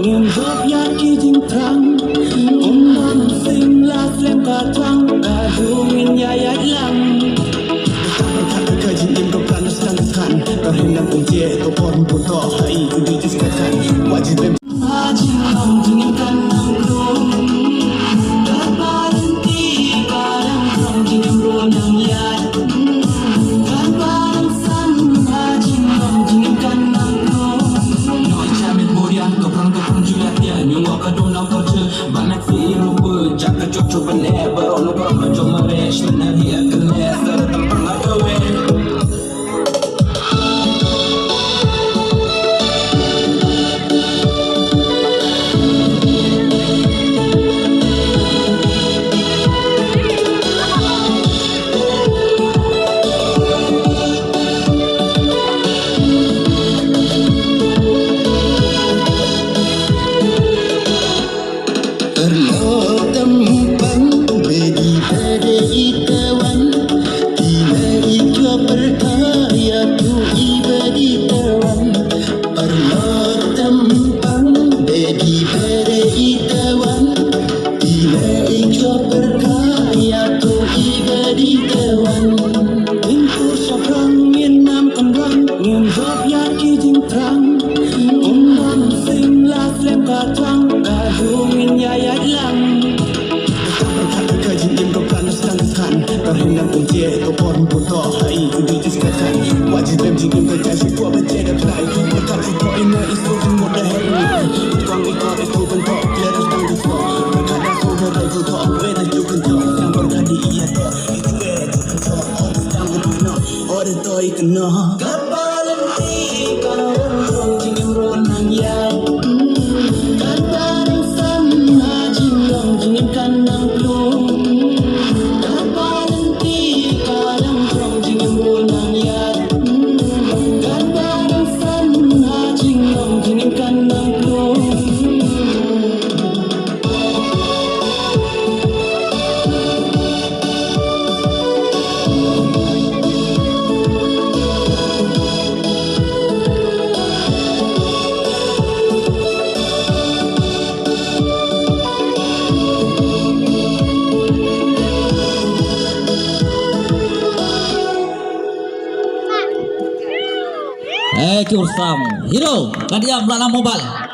niềm góp nhát khi chinh thắng ôm non xinh lá xem cả trăng cả dù mình nhai ái lăng kajian yang kau pernah setangkan Terhendak kunci kau pun putar Hai ku dijelaskan Wajib Haji lam dinginkan nangkrong Tak berhenti Kadang krong Jinam ronang yad Kan barang san Haji lam dinginkan nangkrong Noi camit murian Keprang juliat dia Nyungwa kadonang kerja Banyak si rupa Jaka cocok benar Baru lupa Macam meresh Menari akan les Datang pernah kawin Terhendak kunci kau pun putar Hai ku dijelaskan Wajib memjingin berkasih Kau berjaya play Berkasih kau ina isu semua dah hari Tuang ikut itu bentuk Leras dan besok Berkadang saudara itu tak Weda juga tak Yang berkadi ia tak Itu weda tak Orang sedang berkena Orang tak ikena Kapalan tiga Orang jingin ronang yai Kadang san Haji long jingin kanang plung Cursam Hero Kadiam Lala Mobile